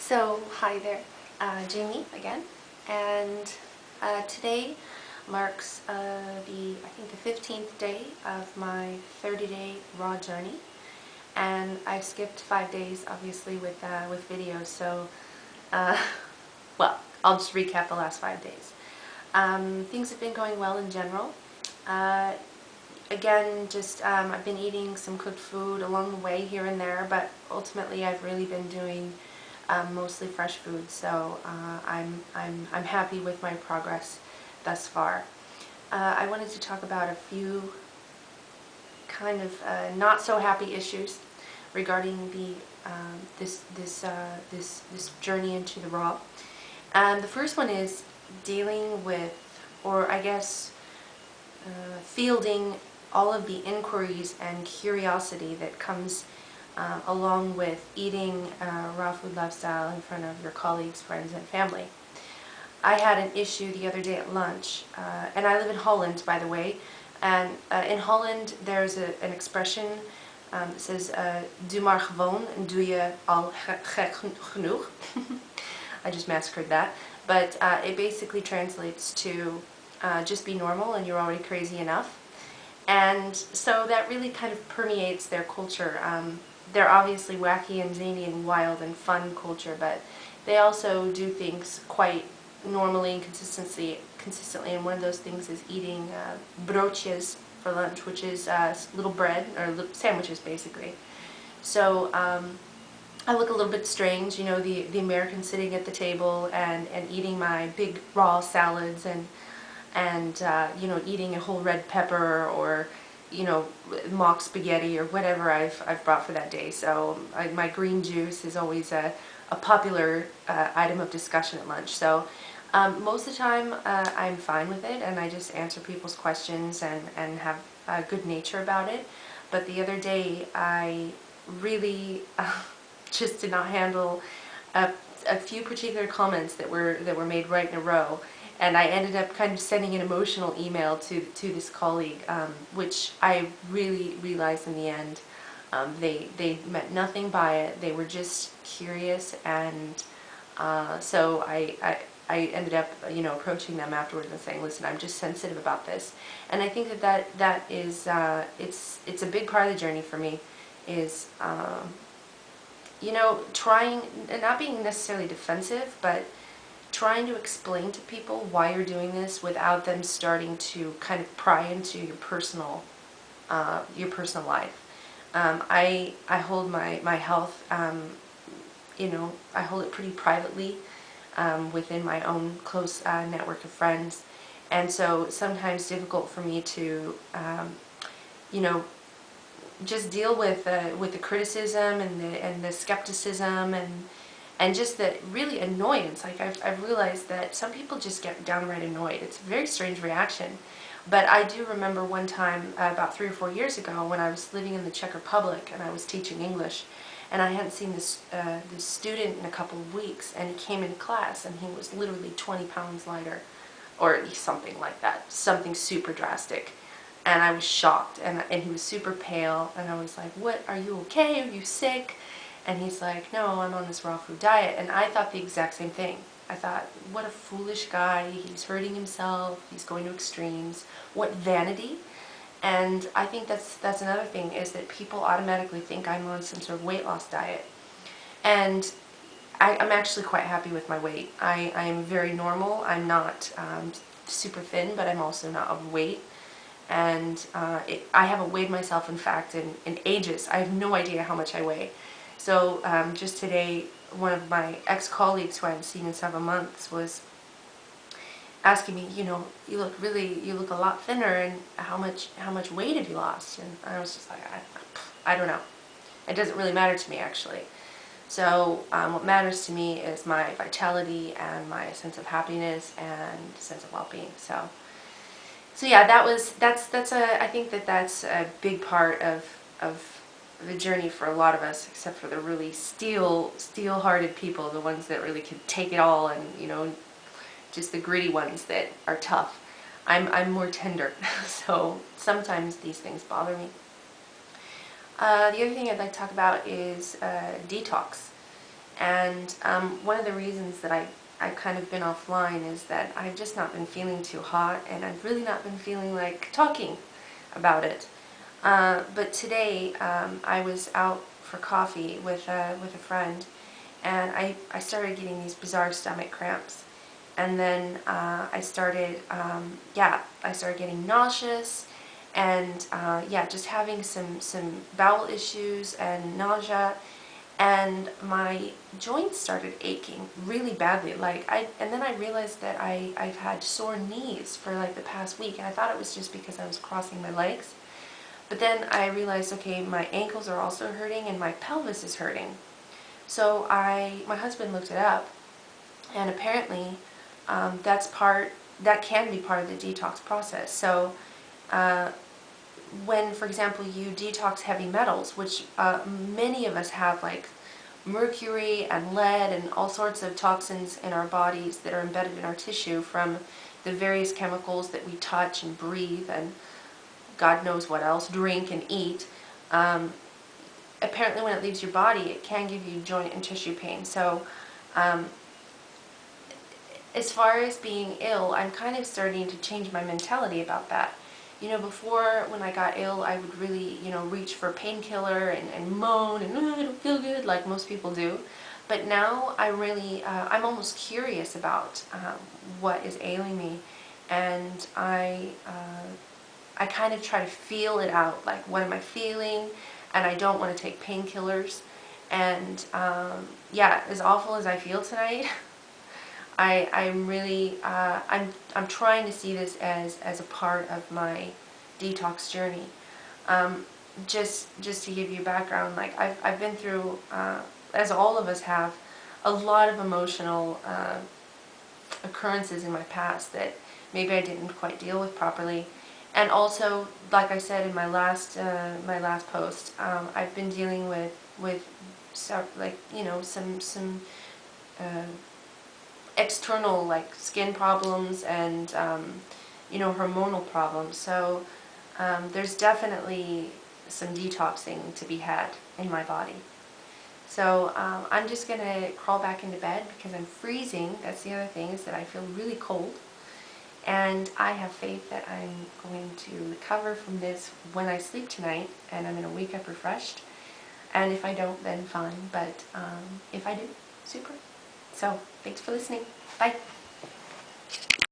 So, hi there, Jamie again, and today marks I think the 15th day of my 30-day raw journey, and I've skipped 5 days, obviously, with videos. So, uh, well, I'll just recap the last 5 days. Things have been going well in general. Uh, Again, just I've been eating some cooked food along the way here and there, but ultimately I've really been doing mostly fresh food. So I'm happy with my progress thus far. I wanted to talk about a few kind of not so happy issues regarding the this journey into the raw. The first one is dealing with, or I guess fielding all of the inquiries and curiosity that comes along with eating raw food lifestyle in front of your colleagues, friends, and family. I had an issue the other day at lunch, and I live in Holland, by the way, and in Holland there's an expression that says, doe maar gewoon en doe je al gek genoeg. I just massacred that, but it basically translates to just be normal and you're already crazy enough. And so that really kind of permeates their culture. They're obviously wacky and zany and wild and fun culture, but they also do things quite normally and consistently. And one of those things is eating broodjes for lunch, which is little bread, or little sandwiches basically. So I look a little bit strange, you know, the American sitting at the table and eating my big raw salads and you know, eating a whole red pepper, or you know, mock spaghetti or whatever I've brought for that day. So my green juice is always a popular item of discussion at lunch. So most of the time I'm fine with it, and I just answer people's questions and have a good nature about it. But the other day I really just did not handle a few particular comments that were made right in a row. And I ended up kind of sending an emotional email to this colleague, which I really realized in the end they meant nothing by it. They were just curious, and so I ended up, you know, approaching them afterwards and saying, listen, I'm just sensitive about this. And I think that is it's a big part of the journey for me, is you know, trying, not being necessarily defensive, but trying to explain to people why you're doing this without them starting to kind of pry into your personal life. I hold my health, you know, I hold it pretty privately within my own close network of friends, and so sometimes difficult for me to, you know, just deal with the criticism and the skepticism and just the really annoyance. Like I've realized that some people just get downright annoyed. It's a very strange reaction. But I do remember one time about 3 or 4 years ago when I was living in the Czech Republic and I was teaching English, and I hadn't seen this student in a couple of weeks, and he came into class and he was literally 20 pounds lighter, or something like that, something super drastic. And I was shocked, and he was super pale, and I was like, what, are you okay? Are you sick? And he's like, no, I'm on this raw food diet. And I thought the exact same thing. I thought, what a foolish guy, he's hurting himself, he's going to extremes, what vanity. And I think that's another thing, is that people automatically think I'm on some sort of weight loss diet. And I'm actually quite happy with my weight. I am very normal. I'm not super thin, but I'm also not overweight. And I haven't weighed myself, in fact, in ages. I have no idea how much I weigh. So just today, one of my ex-colleagues who I haven't seen in several months was asking me, you know, you look a lot thinner, and how much weight have you lost? And I was just like, I don't know. It doesn't really matter to me, actually. So what matters to me is my vitality and my sense of happiness and sense of well-being. So yeah, I think that's a big part of the journey for a lot of us, except for the really steel-hearted people, the ones that really can take it all, and you know, just the gritty ones that are tough. I'm more tender, so sometimes these things bother me. The other thing I'd like to talk about is detox. And one of the reasons that I've kind of been offline is that I've just not been feeling too hot, and I've really not been feeling like talking about it. But today I was out for coffee with a friend, and I started getting these bizarre stomach cramps. And then I started, I started getting nauseous, and just having some bowel issues and nausea, and my joints started aching really badly. And then I realized that I've had sore knees for like the past week, and I thought it was just because I was crossing my legs. But then I realized, okay, my ankles are also hurting and my pelvis is hurting. So my husband looked it up, and apparently that can be part of the detox process. So uh, when, for example, you detox heavy metals, which many of us have, like mercury and lead and all sorts of toxins in our bodies that are embedded in our tissue from the various chemicals that we touch and breathe and God knows what else, drink and eat. Um, Apparently when it leaves your body, it can give you joint and tissue pain. So um, as far as being ill, I'm kind of starting to change my mentality about that. You know, before when I got ill, I would really, reach for a painkiller and moan and, oh, I don't feel good, like most people do. But now I'm almost curious about what is ailing me. And I kind of try to feel it out, like what am I feeling, and I don't want to take painkillers. And as awful as I feel tonight, I'm really I'm trying to see this as a part of my detox journey. Um, just to give you background, like I've been through, as all of us have, a lot of emotional occurrences in my past that maybe I didn't quite deal with properly. And also, like I said in my last post, I've been dealing with some uh, external, like skin problems and hormonal problems. So there's definitely some detoxing to be had in my body. So I'm just going to crawl back into bed because I'm freezing. That's the other thing, is that I feel really cold. And I have faith that I'm going to recover from this when I sleep tonight, and I'm going to wake up refreshed. And if I don't, then fine. But if I do, super. So thanks for listening. Bye.